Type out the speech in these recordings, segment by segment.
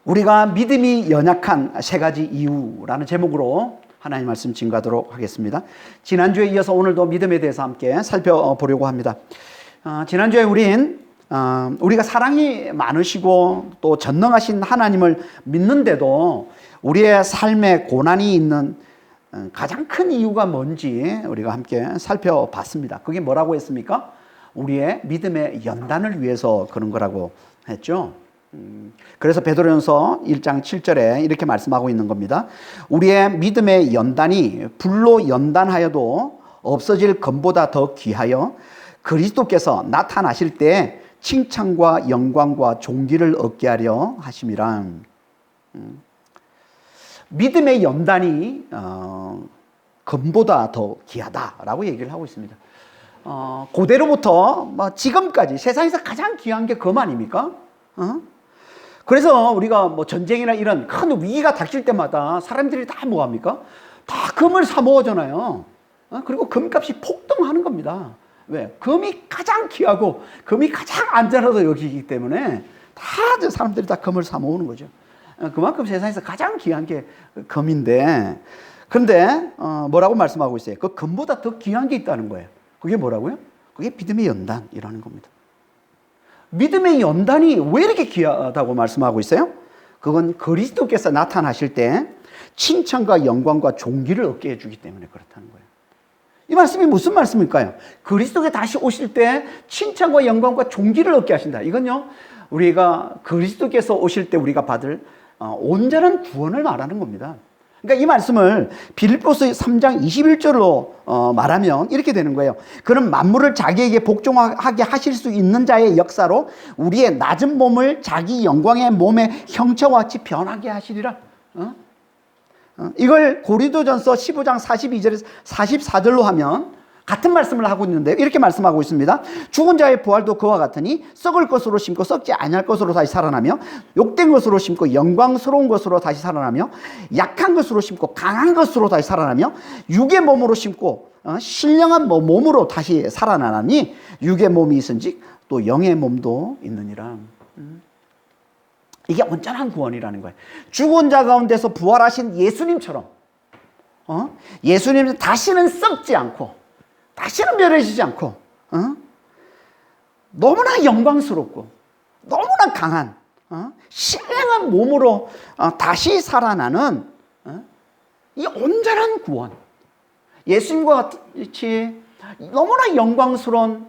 우리가 믿음이 연약한 세 가지 이유라는 제목으로 하나님 말씀 증거하도록 하겠습니다. 지난주에 이어서 오늘도 믿음에 대해서 함께 살펴보려고 합니다. 지난주에 우리가 사랑이 많으시고 또 전능하신 하나님을 믿는데도 우리의 삶에 고난이 있는 가장 큰 이유가 뭔지 우리가 함께 살펴봤습니다. 그게 뭐라고 했습니까? 우리의 믿음의 연단을 위해서 그런 거라고 했죠. 그래서 베드로전서 1장 7절에 이렇게 말씀하고 있는 겁니다. 우리의 믿음의 연단이 불로 연단하여도 없어질 금보다 더 귀하여 그리스도께서 나타나실 때 칭찬과 영광과 존귀를 얻게 하려 하심이라. 믿음의 연단이 금보다 더 귀하다라고 얘기를 하고 있습니다. 고대로부터 지금까지 세상에서 가장 귀한 게 금 아닙니까? 그래서 우리가 전쟁이나 이런 큰 위기가 닥칠 때마다 사람들이 다 뭐합니까? 다 금을 사 모으잖아요. 그리고 금값이 폭등하는 겁니다. 왜? 금이 가장 귀하고 금이 가장 안전하다고 여기기 때문에 다 사람들이 다 금을 사 모으는 거죠. 그만큼 세상에서 가장 귀한 게 금인데, 근데 뭐라고 말씀하고 있어요? 그 금보다 더 귀한 게 있다는 거예요. 그게 뭐라고요? 그게 믿음의 연단이라는 겁니다. 믿음의 연단이 왜 이렇게 귀하다고 말씀하고 있어요? 그건 그리스도께서 나타나실 때 칭찬과 영광과 존귀를 얻게 해주기 때문에 그렇다는 거예요. 이 말씀이 무슨 말씀일까요? 그리스도가 다시 오실 때 칭찬과 영광과 존귀를 얻게 하신다. 이건요, 우리가 그리스도께서 오실 때 우리가 받을 온전한 구원을 말하는 겁니다. 그러니까 이 말씀을 빌립보서 3장 21절로 말하면 이렇게 되는 거예요. 그는 만물을 자기에게 복종하게 하실 수 있는 자의 역사로 우리의 낮은 몸을 자기 영광의 몸의 형체와 같이 변하게 하시리라. 이걸 고린도전서 15장 42절에서 44절로 하면 같은 말씀을 하고 있는데 이렇게 말씀하고 있습니다. 죽은 자의 부활도 그와 같으니 썩을 것으로 심고 썩지 아니할 것으로 다시 살아나며 욕된 것으로 심고 영광스러운 것으로 다시 살아나며 약한 것으로 심고 강한 것으로 다시 살아나며 육의 몸으로 심고 신령한 몸으로 다시 살아나니 육의 몸이 있은즉 또 영의 몸도 있느니라. 이게 온전한 구원이라는 거예요. 죽은 자 가운데서 부활하신 예수님처럼 예수님은 다시는 썩지 않고 다시는 멸해지지 않고 너무나 영광스럽고 너무나 강한 신령한 몸으로 다시 살아나는 이 온전한 구원, 예수님과 같이 너무나 영광스러운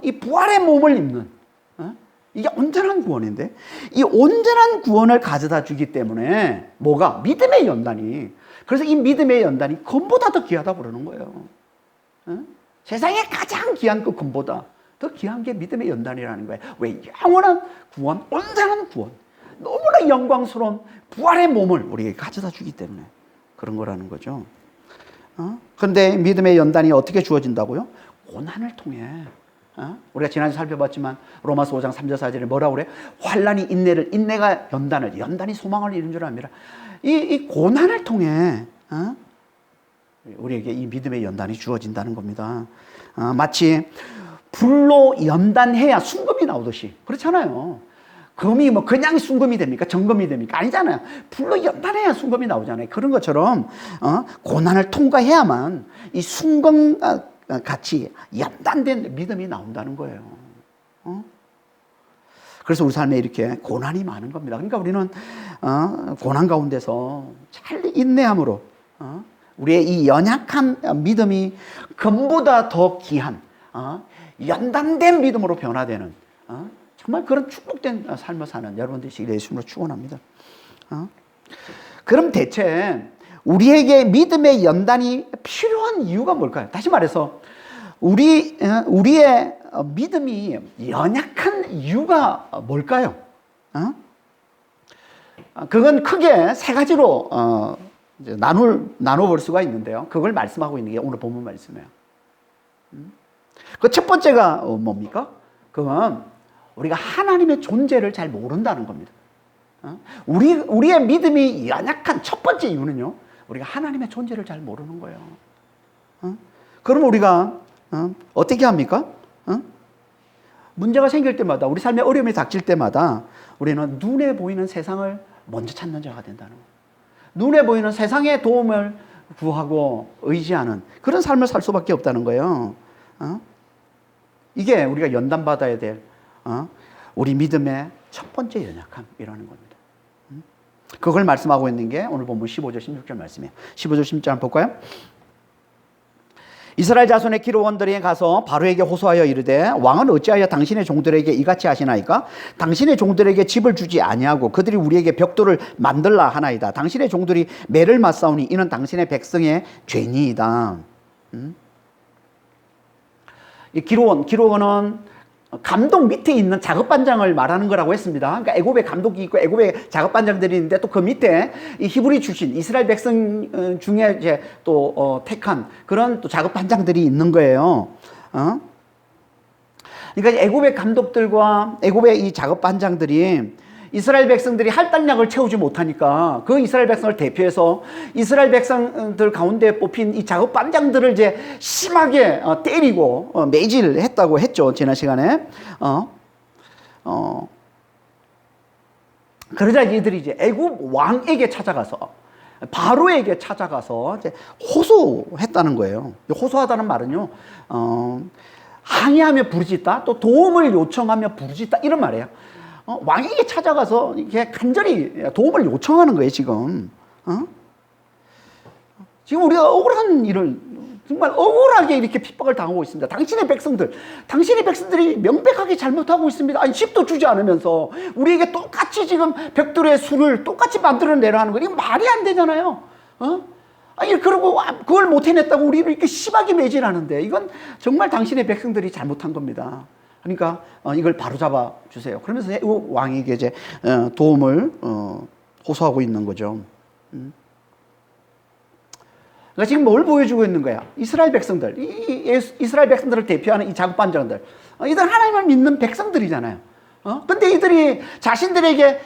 이 부활의 몸을 입는 이게 온전한 구원인데, 이 온전한 구원을 가져다 주기 때문에 뭐가? 믿음의 연단이. 그래서 이 믿음의 연단이 금보다 더 귀하다고 그러는 거예요. 세상에 가장 귀한 그 금보다 더 귀한 게 믿음의 연단이라는 거예요. 왜? 영원한 구원, 온전한 구원, 너무나 영광스러운 부활의 몸을 우리에게 가져다 주기 때문에 그런 거라는 거죠. 그런데 믿음의 연단이 어떻게 주어진다고요? 고난을 통해. 우리가 지난주 살펴봤지만 로마서 5장 3절 4절에 뭐라고 그래? 환난이 인내를, 인내가 연단을, 연단이 소망을 이룬 줄 압니다. 이 고난을 통해 우리에게 이 믿음의 연단이 주어진다는 겁니다. 마치 불로 연단해야 순금이 나오듯이 그렇잖아요. 금이 그냥 순금이 됩니까? 정금이 됩니까? 아니잖아요. 불로 연단해야 순금이 나오잖아요. 그런 것처럼 고난을 통과해야만 이 순금 같이 연단된 믿음이 나온다는 거예요. 그래서 우리 삶에 이렇게 고난이 많은 겁니다. 그러니까 우리는 고난 가운데서 잘 인내함으로 우리의 이 연약한 믿음이 금보다 더 귀한 연단된 믿음으로 변화되는 정말 그런 축복된 삶을 사는 여러분 되시기를 예수님으로 축원합니다. 그럼 대체 우리에게 믿음의 연단이 필요한 이유가 뭘까요? 다시 말해서 우리의 믿음이 연약한 이유가 뭘까요? 그건 크게 세 가지로 나눠볼 수가 있는데요. 그걸 말씀하고 있는 게 오늘 본문 말씀이에요. 그 첫 번째가 뭡니까? 그건 우리가 하나님의 존재를 잘 모른다는 겁니다. 우리의 믿음이 연약한 첫 번째 이유는요, 우리가 하나님의 존재를 잘 모르는 거예요. 그럼 우리가 어떻게 합니까? 문제가 생길 때마다, 우리 삶에 어려움이 닥칠 때마다 우리는 눈에 보이는 세상을 먼저 찾는 자가 된다는 거예요. 눈에 보이는 세상의 도움을 구하고 의지하는 그런 삶을 살 수밖에 없다는 거예요. 이게 우리가 연단받아야 될 우리 믿음의 첫 번째 연약함이라는 겁니다. 그걸 말씀하고 있는 게 오늘 본문 15절 16절 말씀이에요. 15절 16절 한번 볼까요? 이스라엘 자손의 기록원들이 가서 바로에게 호소하여 이르되 왕은 어찌하여 당신의 종들에게 이같이 하시나이까? 당신의 종들에게 집을 주지 아니하고 그들이 우리에게 벽돌을 만들라 하나이다. 당신의 종들이 매를 맞사오니 이는 당신의 백성의 죄니이다. 이 기록원은 감독 밑에 있는 작업반장을 말하는 거라고 했습니다. 그러니까 애굽에 감독이 있고 애굽에 작업반장들이 있는데 또 그 밑에 이 히브리 출신 이스라엘 백성 중에 이제 또 택한 그런 또 작업반장들이 있는 거예요. 그러니까 애굽의 감독들과 애굽의 이 작업반장들이 이스라엘 백성들이 할당량을 채우지 못하니까 그 이스라엘 백성을 대표해서 이스라엘 백성들 가운데 뽑힌 이 작업반장들을 이제 심하게 때리고 매질했다고 했죠. 지난 시간에. 그러자 이들이 이제 애굽 왕에게 찾아가서 바로에게 찾아가서 이제 호소했다는 거예요. 호소하다는 말은요. 항의하며 부르짖다, 또 도움을 요청하며 부르짖다 이런 말이에요. 왕에게 찾아가서 이렇게 간절히 도움을 요청하는 거예요, 지금. 지금 우리가 억울한 일을, 정말 억울하게 이렇게 핍박을 당하고 있습니다. 당신의 백성들이 명백하게 잘못하고 있습니다. 아니, 집도 주지 않으면서 우리에게 똑같이 지금 벽돌의 수를 똑같이 만들어내라 하는 거, 이거 말이 안 되잖아요. 아니, 그러고 그걸 못 해냈다고 우리를 이렇게 심하게 매질하는데, 이건 정말 당신의 백성들이 잘못한 겁니다. 그러니까 이걸 바로잡아 주세요. 그러면서 왕에게 이제 도움을 호소하고 있는 거죠. 그러니까 지금 뭘 보여주고 있는 거야? 이스라엘 백성들, 이스라엘 백성들을 대표하는 이 작업반장들, 이들 하나님을 믿는 백성들이잖아요. 근데 이들이 자신들에게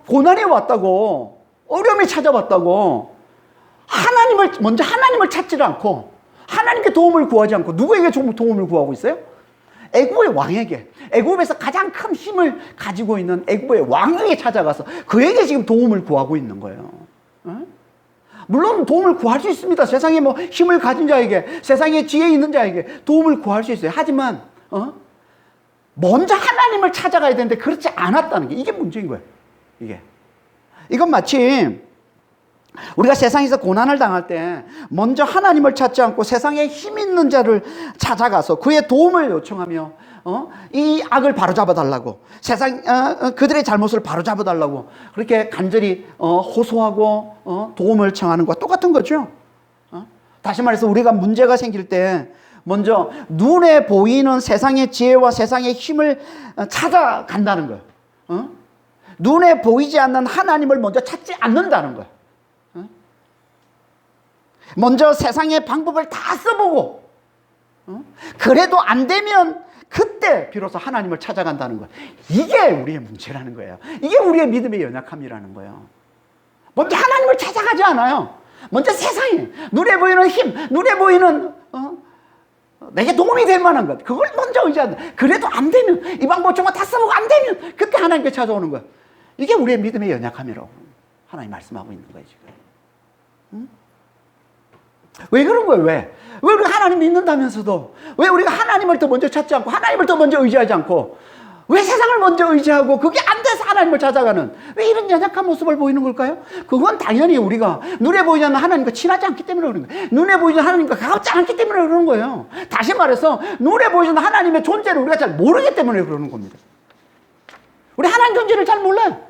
고난이 왔다고, 어려움이 찾아왔다고 먼저 하나님을 찾지를 않고 하나님께 도움을 구하지 않고 누구에게 도움을 구하고 있어요? 애굽의 왕에게, 애굽에서 가장 큰 힘을 가지고 있는 애굽의 왕에게 찾아가서 그에게 지금 도움을 구하고 있는 거예요. 물론 도움을 구할 수 있습니다. 세상에 뭐 힘을 가진 자에게, 세상에 지혜 있는 자에게 도움을 구할 수 있어요. 하지만 먼저 하나님을 찾아가야 되는데 그렇지 않았다는 게 이게 문제인 거예요. 이건 마치 우리가 세상에서 고난을 당할 때 먼저 하나님을 찾지 않고 세상에 힘 있는 자를 찾아가서 그의 도움을 요청하며 이 악을 바로잡아 달라고, 그들의 잘못을 바로잡아 달라고 그렇게 간절히 호소하고 도움을 청하는 것과 똑같은 거죠. 다시 말해서 우리가 문제가 생길 때 먼저 눈에 보이는 세상의 지혜와 세상의 힘을 찾아간다는 거예요. 눈에 보이지 않는 하나님을 먼저 찾지 않는다는 거예요. 먼저 세상의 방법을 다 써보고 그래도 안 되면 그때 비로소 하나님을 찾아간다는 거예요. 이게 우리의 문제라는 거예요. 이게 우리의 믿음의 연약함이라는 거예요. 먼저 하나님을 찾아가지 않아요. 먼저 세상에 눈에 보이는 힘, 눈에 보이는 내게 도움이 될 만한 것, 그걸 먼저 의지한다. 그래도 안 되면, 이 방법 정말 다 써보고 안 되면 그때 하나님께 찾아오는 거예요. 이게 우리의 믿음의 연약함이라고 하나님 말씀하고 있는 거예요, 지금. 왜 그런 거예요? 왜 우리가 하나님 믿는다면서도 왜 우리가 하나님을 더 먼저 찾지 않고 하나님을 더 먼저 의지하지 않고 왜 세상을 먼저 의지하고 그게 안 돼서 하나님을 찾아가는 왜 이런 연약한 모습을 보이는 걸까요? 그건 당연히 우리가 눈에 보이지 않는 하나님과 친하지 않기 때문에 그런 거예요. 눈에 보이지 않는 하나님과 가깝지 않기 때문에 그러는 거예요. 다시 말해서 눈에 보이지 않는 하나님의 존재를 우리가 잘 모르기 때문에 그러는 겁니다. 우리 하나님 존재를 잘 몰라요.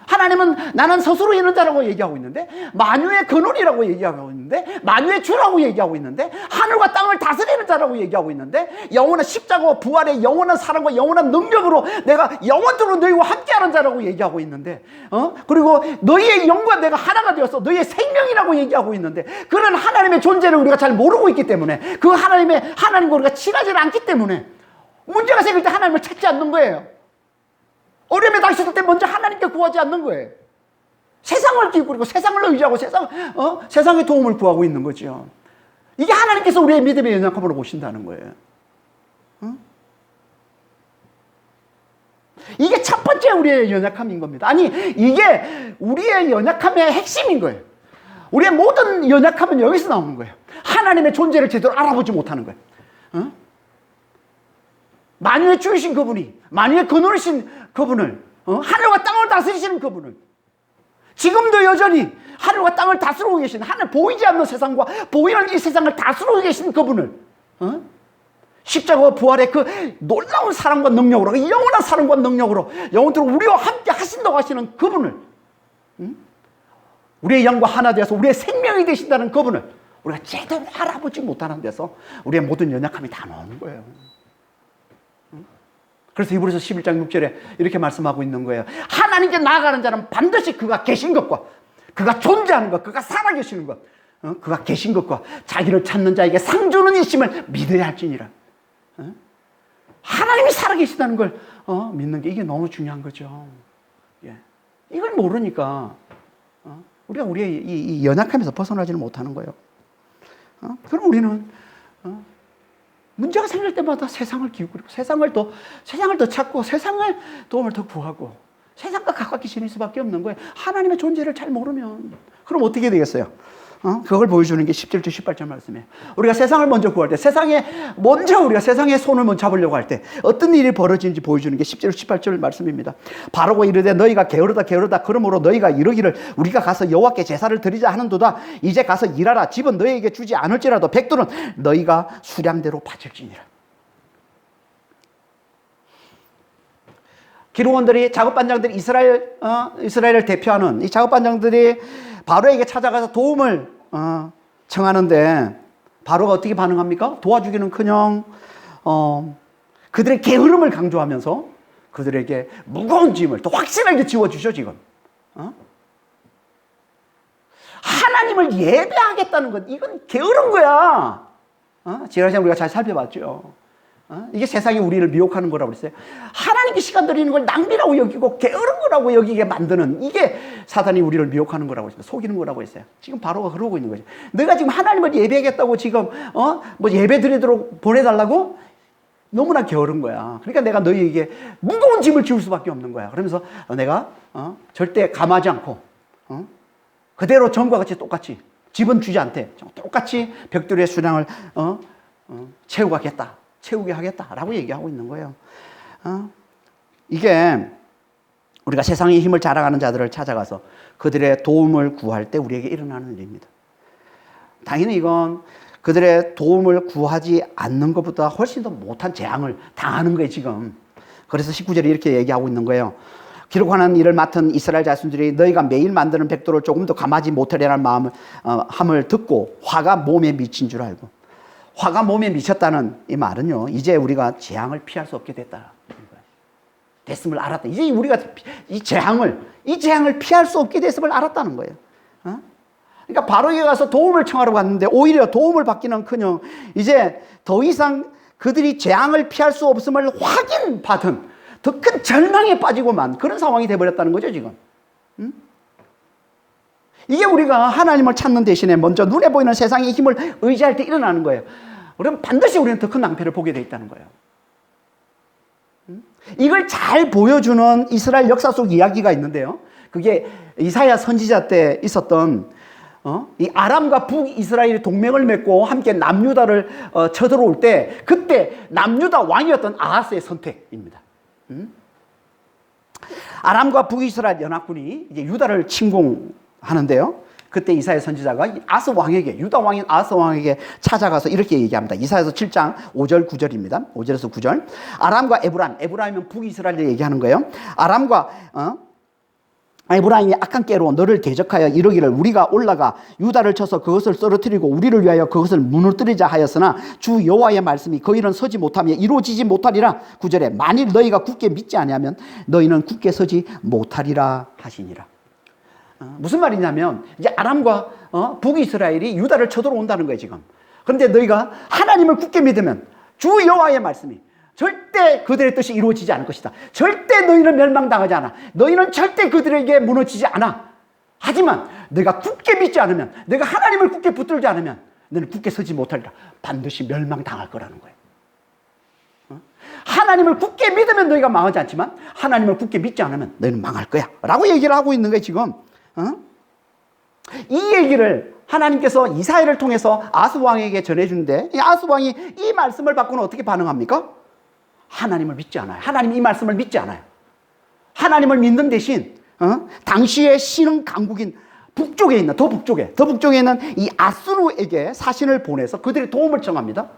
하나님은 나는 스스로 있는 자라고 얘기하고 있는데, 만유의 근원이라고 얘기하고 있는데, 만유의 주라고 얘기하고 있는데, 하늘과 땅을 다스리는 자라고 얘기하고 있는데, 영원한 십자가와 부활의 영원한 사랑과 영원한 능력으로 내가 영원토록 너희와 함께하는 자라고 얘기하고 있는데, 그리고 너희의 영과 내가 하나가 되어서 너희의 생명이라고 얘기하고 있는데, 그런 하나님의 존재를 우리가 잘 모르고 있기 때문에, 그 하나님과 우리가 친하지 않기 때문에 문제가 생길 때 하나님을 찾지 않는 거예요. 어려움에 닥쳤을 때 먼저 하나님께 구하지 않는 거예요. 세상을 기쁘고 세상을 의지하고 세상의 도움을 구하고 있는 거죠. 이게 하나님께서 우리의 믿음의 연약함으로 보신다는 거예요. 이게 첫 번째 번째 우리의 연약함인 겁니다. 아니, 이게 우리의 연약함의 핵심인 거예요. 우리의 모든 연약함은 여기서 나오는 거예요. 하나님의 존재를 제대로 알아보지 못하는 거예요. 어? 만유의 주이신 그분이, 만유의 근원이신 그분을, 하늘과 땅을 다스리시는 그분을, 지금도 여전히 하늘과 땅을 다스리고 계신, 하늘 보이지 않는 세상과 보이는 이 세상을 다스리고 계신 그분을, 십자가와 부활의 그 놀라운 사랑과 능력으로, 그 영원한 사랑과 능력으로 영원토록 우리와 함께 하신다고 하시는 그분을, 우리의 영과 하나 되어서 우리의 생명이 되신다는 그분을 우리가 제대로 알아보지 못하는 데서 우리의 모든 연약함이 다 나오는 거예요. 그래서 히브리서 11장 6절에 이렇게 말씀하고 있는 거예요. 하나님께 나아가는 자는 반드시 그가 계신 것과, 그가 존재하는 것, 그가 살아계시는 것, 그가 계신 것과 자기를 찾는 자에게 상 주는 이심을 믿어야 할지니라. 하나님이 살아계시다는 걸 믿는 게 이게 너무 중요한 거죠. 예. 이걸 모르니까 우리가 우리의 이 연약함에서 벗어나지는 못하는 거예요. 그럼 우리는 문제가 생길 때마다 세상을 기울이고 세상을 더 찾고 세상의 도움을 더 구하고 세상과 가깝게 지낼 수밖에 없는 거예요. 하나님의 존재를 잘 모르면. 그럼 어떻게 되겠어요? 그걸 보여주는 게 17절 18절 말씀이에요. 우리가 세상을 먼저 구할 때, 우리가 세상의 손을 먼저 잡으려고 할 때 어떤 일이 벌어지는지 보여주는 게 17절 18절 말씀입니다. 바로고 이르되 너희가 게으르다 그러므로 너희가 이르기를 우리가 가서 여호와께 제사를 드리자 하는도다. 이제 가서 일하라. 집은 너희에게 주지 않을지라도 백두는 너희가 수량대로 바칠지니라. 기록원들이, 작업반장들이 이스라엘을 대표하는 이 작업반장들이 바로에게 찾아가서 도움을 청하는데 바로가 어떻게 반응합니까? 도와주기는커녕 그들의 게으름을 강조하면서 그들에게 무거운 짐을 또 확실하게 지워주죠. 지금 하나님을 예배하겠다는 건 이건 게으른 거야. 지난 시간 우리가 잘 살펴봤죠. 이게 세상이 우리를 미혹하는 거라고 그랬어요. 하나님께 시간 들이는 걸 낭비라고 여기고 게으른 거라고 여기게 만드는, 이게 사단이 우리를 미혹하는 거라고 했어요. 속이는 거라고 했어요. 지금 바로가 그러고 있는 거죠. 내가 지금 하나님을 예배하겠다고 지금 뭐 예배 드리도록 보내달라고? 너무나 게으른 거야. 그러니까 내가 너희에게 무거운 짐을 지울 수밖에 없는 거야. 그러면서 내가 절대 감하지 않고 그대로 전과 같이 똑같이 집은 주지 않대. 똑같이 벽돌의 수량을 채우게 하겠다라고 얘기하고 있는 거예요. 이게 우리가 세상의 힘을 자랑하는 자들을 찾아가서 그들의 도움을 구할 때 우리에게 일어나는 일입니다. 당연히 이건 그들의 도움을 구하지 않는 것보다 훨씬 더 못한 재앙을 당하는 거예요, 지금. 그래서 19절에 이렇게 얘기하고 있는 거예요. 기록하는 일을 맡은 이스라엘 자손들이 너희가 매일 만드는 백도를 조금 더 감하지 못하려는 함을 듣고 화가 몸에 미친 줄 알고, 화가 몸에 미쳤다는 이 말은요, 이제 우리가 재앙을 피할 수 없게 됐음을 알았다. 이제 우리가 이 재앙을 피할 수 없게 됐음을 알았다는 거예요. 그러니까 바로에게 가서 도움을 청하러 갔는데 오히려 도움을 받기는커녕 이제 더 이상 그들이 재앙을 피할 수 없음을 확인받은 더 큰 절망에 빠지고만 그런 상황이 되어버렸다는 거죠, 지금. 이게 우리가 하나님을 찾는 대신에 먼저 눈에 보이는 세상의 힘을 의지할 때 일어나는 거예요. 그럼 반드시 우리는 더 큰 낭패를 보게 돼 있다는 거예요. 이걸 잘 보여주는 이스라엘 역사 속 이야기가 있는데요. 그게 이사야 선지자 때 있었던 이 아람과 북이스라엘이 동맹을 맺고 함께 남유다를 쳐들어올 때 그때 남유다 왕이었던 아하스의 선택입니다. 아람과 북이스라엘 연합군이 이제 유다를 침공하는데요. 그때 이사야 선지자가 아스 왕에게, 유다 왕인 아스 왕에게 찾아가서 이렇게 얘기합니다. 이사야서 7장 5절 9절입니다. 5절에서 9절. 아람과 에브라임은 북이스라엘을 얘기하는 거예요. 아람과 에브라임이 악한 깨로 너를 대적하여 이르기를 우리가 올라가 유다를 쳐서 그것을 쓰러뜨리고 우리를 위하여 그것을 무너뜨리자 하였으나 주 여호와의 말씀이 그 일은 서지 못하며 이루어지지 못하리라. 9절에 만일 너희가 굳게 믿지 아니하면 너희는 굳게 서지 못하리라 하시니라. 무슨 말이냐면 이제 아람과 북이스라엘이 유다를 쳐들어온다는 거예요, 지금. 그런데 너희가 하나님을 굳게 믿으면 주 여호와의 말씀이 절대 그들의 뜻이 이루어지지 않을 것이다. 절대 너희는 멸망당하지 않아. 너희는 절대 그들에게 무너지지 않아. 하지만 너희가 굳게 믿지 않으면, 너희가 하나님을 굳게 붙들지 않으면 너는 굳게 서지 못하리라. 반드시 멸망당할 거라는 거예요. 하나님을 굳게 믿으면 너희가 망하지 않지만 하나님을 굳게 믿지 않으면 너희는 망할 거야 라고 얘기를 하고 있는 거예요 지금. 이 얘기를 하나님께서 이사야를 통해서 아스 왕에게 전해주는데, 이 아스 왕이 이 말씀을 받고는 어떻게 반응합니까? 하나님을 믿지 않아요. 하나님 이 말씀을 믿지 않아요. 하나님을 믿는 대신 당시의 신흥 강국인 북쪽에 있는, 더 북쪽에 있는 이 아수르에게 사신을 보내서 그들의 도움을 청합니다.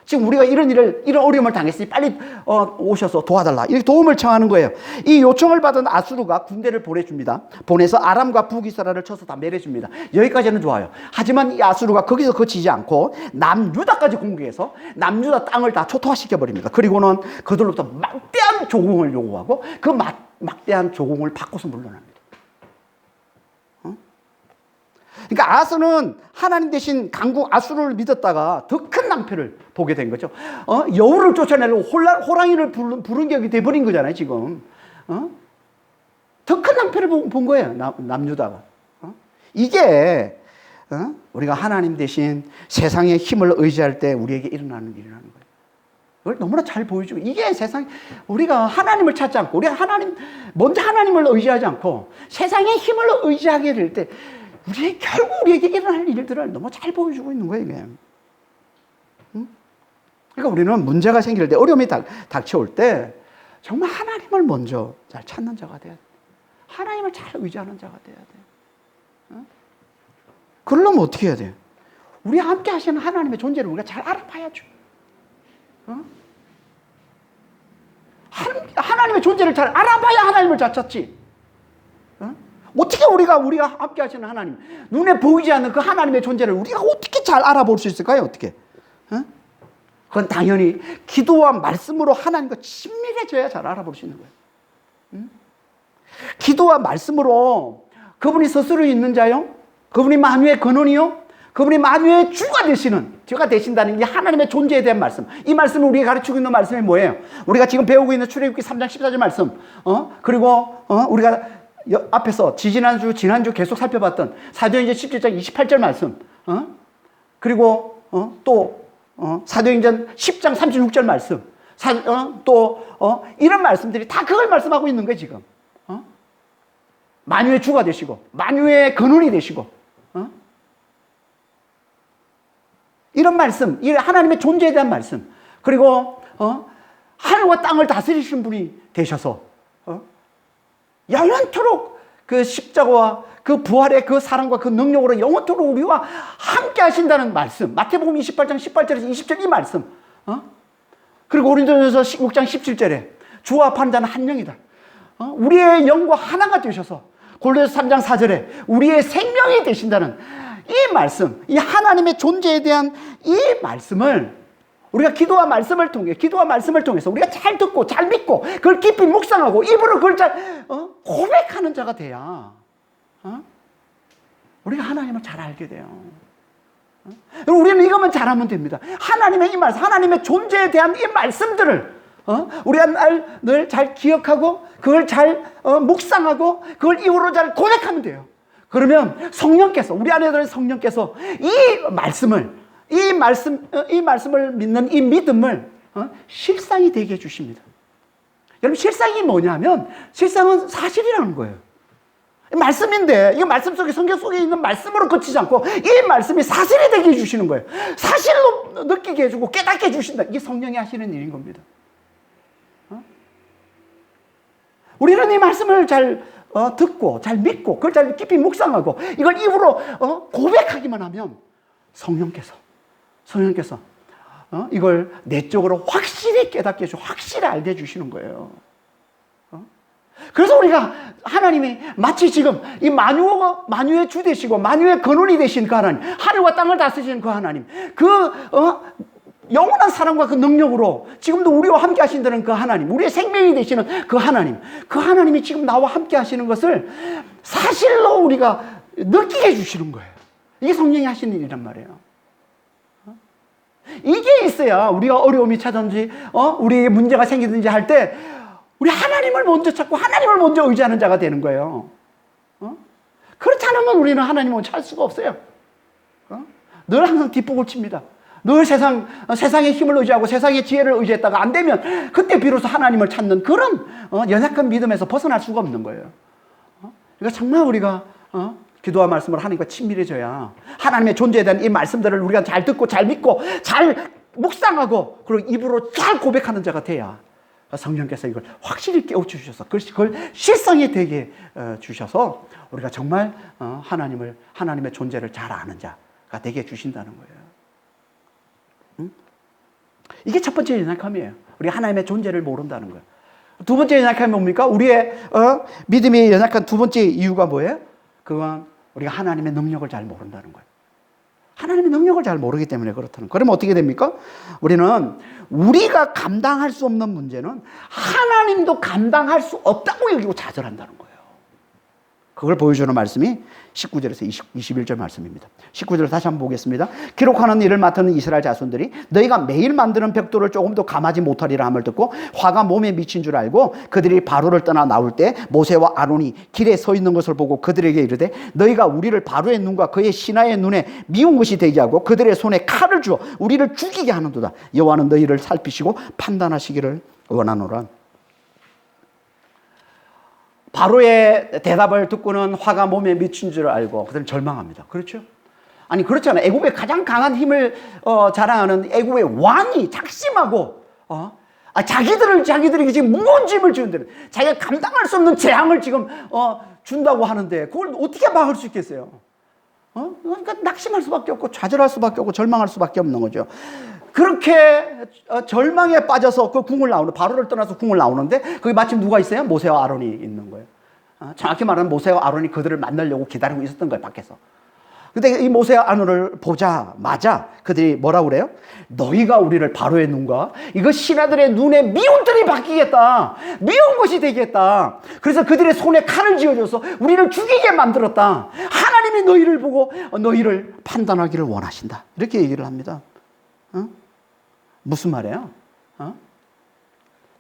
지금 우리가 이런 어려움을 당했으니 빨리 오셔서 도와달라, 이렇게 도움을 청하는 거예요. 이 요청을 받은 아수르가 군대를 보내줍니다. 보내서 아람과 북이스라엘을 쳐서 다 멸해줍니다. 여기까지는 좋아요. 하지만 이 아수르가 거기서 그치지 않고 남유다까지 공격해서 남유다 땅을 다 초토화시켜버립니다. 그리고는 그들로부터 막대한 조공을 요구하고 그 막대한 조공을 받고서 물러납니다. 그러니까 아스는 하나님 대신 강국 아수르를 믿었다가 더 큰 낭패를 보게 된 거죠. 여우를 쫓아내려고 호랑이를 부른 격이 돼버린 거잖아요 지금. 더 큰 낭패를 본 거예요 남유다가. 이게 우리가 하나님 대신 세상의 힘을 의지할 때 우리에게 일어나는 일이라는 거예요. 그걸 너무나 잘 보여주고, 이게 세상, 우리가 하나님을 찾지 않고 우리가 먼저 하나님을 의지하지 않고 세상의 힘을 의지하게 될 때 결국 우리에게 일어날 일들을 너무 잘 보여주고 있는 거예요, 이게. 그러니까 우리는 문제가 생길 때, 어려움이 닥쳐올 때, 정말 하나님을 먼저 잘 찾는 자가 돼야 돼. 하나님을 잘 의지하는 자가 돼야 돼. 그러려면 어떻게 해야 돼? 우리와 함께 하시는 하나님의 존재를 우리가 잘 알아봐야죠. 하나님의 존재를 잘 알아봐야 하나님을 잘 찾지. 어떻게 우리가 함께 하시는 하나님, 눈에 보이지 않는 그 하나님의 존재를 우리가 어떻게 잘 알아볼 수 있을까요? 어떻게? 그건 당연히 기도와 말씀으로 하나님과 친밀해져야 잘 알아볼 수 있는 거예요. 기도와 말씀으로 그분이 스스로 있는 자요, 그분이 만유의 근원이요, 그분이 만유의 주가 되신다는 게 하나님의 존재에 대한 말씀. 이 말씀을 우리가 가르치고 있는 말씀이 뭐예요? 우리가 지금 배우고 있는 출애굽기 3장 14절 말씀, 그리고 우리가 앞에서 지난주 계속 살펴봤던 사도행전 17장 28절 말씀, 그리고 또 사도행전 10장 36절 말씀, 이런 말씀들이 다 그걸 말씀하고 있는 거예요 지금. 만유의 주가 되시고 만유의 근원이 되시고, 이런 말씀, 이 하나님의 존재에 대한 말씀, 그리고 하늘과 땅을 다스리시는 분이 되셔서 영원토록 그 십자가와 그 부활의 그 사랑과 그 능력으로 영원토록 우리와 함께 하신다는 말씀, 마태복음 28장 18절에서 20절 이 말씀, 그리고 고린도전서 6장 17절에 주와 합한 자는 한 영이다, 우리의 영과 하나가 되셔서 골로새 3장 4절에 우리의 생명이 되신다는 이 말씀, 이 하나님의 존재에 대한 이 말씀을 우리가 기도와 말씀을 통해서 우리가 잘 듣고 잘 믿고 그걸 깊이 묵상하고 입으로 그걸 잘 고백하는 자가 돼야 우리가 하나님을 잘 알게 돼요. 우리는 이것만 잘하면 됩니다. 하나님의 이 말씀, 하나님의 존재에 대한 이 말씀들을 우리가 늘 잘 기억하고 그걸 잘 묵상하고 그걸 입으로 잘 고백하면 돼요. 그러면 성령께서, 우리 안에 들어있는 성령께서 이 말씀을 믿는 이 믿음을 실상이 되게 해주십니다. 여러분, 실상이 뭐냐면 실상은 사실이라는 거예요. 말씀인데 이 말씀 속에, 성경 속에 있는 말씀으로 그치지 않고 이 말씀이 사실이 되게 해주시는 거예요. 사실로 느끼게 해주고 깨닫게 해주신다. 이게 성령이 하시는 일인 겁니다. 우리는 이 말씀을 잘 듣고 잘 믿고 그걸 잘 깊이 묵상하고 이걸 입으로 고백하기만 하면 성령께서 이걸 내적으로 확실히 깨닫게 해주고 확실히 알게 해주시는 거예요. 그래서 우리가 하나님이 마치 지금 이 만유의 주 되시고 만유의 근원이 되신 그 하나님, 하늘과 땅을 다스리시는 그 하나님, 영원한 사랑과 그 능력으로 지금도 우리와 함께 하신다는 그 하나님, 우리의 생명이 되시는 그 하나님이 지금 나와 함께 하시는 것을 사실로 우리가 느끼게 해주시는 거예요. 이게 성령이 하시는 일이란 말이에요. 이게 있어야 우리가 어려움이 찾아든지 우리에게 문제가 생기든지 할 때 우리 하나님을 먼저 찾고 하나님을 먼저 의지하는 자가 되는 거예요. 그렇지 않으면 우리는 하나님을 찾을 수가 없어요. 늘 항상 뒷북을 칩니다. 늘 세상의 힘을 의지하고 세상의 지혜를 의지했다가 안 되면 그때 비로소 하나님을 찾는 그런 연약한 믿음에서 벗어날 수가 없는 거예요. 그러니까 정말 우리가 기도와 말씀을 하나님과 친밀해져야 하나님의 존재에 대한 이 말씀들을 우리가 잘 듣고 잘 믿고 잘 묵상하고 그리고 입으로 잘 고백하는 자가 돼야 성령께서 이걸 확실히 깨우쳐주셔서 그걸 실상이 되게 주셔서 우리가 정말 하나님의 존재를 잘 아는 자가 되게 해주신다는 거예요. 이게 첫 번째 연약함이에요. 우리 하나님의 존재를 모른다는 거예요. 두 번째 연약함이 뭡니까? 우리의 믿음이 연약한 두 번째 이유가 뭐예요? 그건 우리가 하나님의 능력을 잘 모른다는 거예요. 하나님의 능력을 잘 모르기 때문에 그렇다는 거예요. 그러면 어떻게 됩니까? 우리는 우리가 감당할 수 없는 문제는 하나님도 감당할 수 없다고 여기고 좌절한다는 거예요. 그걸 보여주는 말씀이 19절에서 21절 말씀입니다. 19절 다시 한번 보겠습니다. 기록하는 일을 맡은 이스라엘 자손들이 너희가 매일 만드는 벽돌을 조금도 감하지 못하리라 함을 듣고 화가 몸에 미친 줄 알고 그들이 바로를 떠나 나올 때 모세와 아론이 길에 서 있는 것을 보고 그들에게 이르되 너희가 우리를 바로의 눈과 그의 신하의 눈에 미운 것이 되게 하고 그들의 손에 칼을 주어 우리를 죽이게 하는도다. 여호와는 너희를 살피시고 판단하시기를 원하노라. 바로의 대답을 듣고는 화가 몸에 미친 줄 알고 그들은 절망합니다. 그렇죠? 아니 그렇잖아요. 애굽의 가장 강한 힘을 자랑하는 애굽의 왕이 작심하고 자기들에게 지금 무거운 짐을 주는데 자기가 감당할 수 없는 재앙을 지금 준다고 하는데 그걸 어떻게 막을 수 있겠어요? 그러니까 낙심할 수밖에 없고 좌절할 수밖에 없고 절망할 수밖에 없는 거죠. 그렇게 절망에 빠져서 그 궁을 나오는 바로를 떠나서 궁을 나오는데 거기 마침 누가 있어요? 모세와 아론이 있는 거예요. 정확히 말하면 모세와 아론이 그들을 만나려고 기다리고 있었던 거예요, 밖에서. 근데 이 모세와 아론을 보자마자 그들이 뭐라고 그래요? 너희가 우리를 바로의 눈과 이거 신하들의 눈에 미운 뜰이 바뀌겠다. 미운 것이 되겠다. 그래서 그들의 손에 칼을 쥐어줘서 우리를 죽이게 만들었다. 하나님이 너희를 보고 너희를 판단하기를 원하신다. 이렇게 얘기를 합니다. 무슨 말이에요?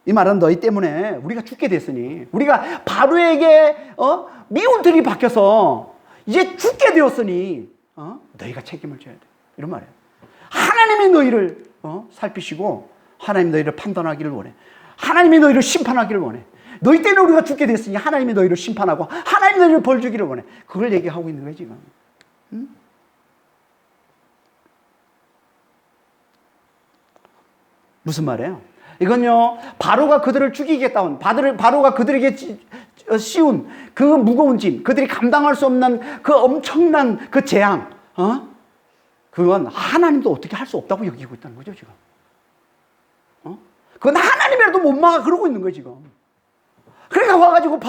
이 말은 너희 때문에 우리가 죽게 됐으니 우리가 바로에게 미운 들이 박혀서 이제 죽게 되었으니 너희가 책임을 져야 돼. 이런 말이에요. 하나님이 너희를 살피시고 하나님이 너희를 판단하기를 원해. 하나님이 너희를 심판하기를 원해. 너희 때문에 우리가 죽게 됐으니 하나님이 너희를 심판하고 하나님이 너희를 벌 주기를 원해. 그걸 얘기하고 있는 거예요 지금. 무슨 말이에요? 이건요, 바로가 그들을 죽이겠다는, 바로가 그들에게 씌운 그 무거운 짐, 그들이 감당할 수 없는 그 엄청난 그 재앙, 그건 하나님도 어떻게 할 수 없다고 여기고 있다는 거죠, 지금. 그건 하나님이라도 못 막아, 그러고 있는 거예요, 지금. 그러니까 와가지고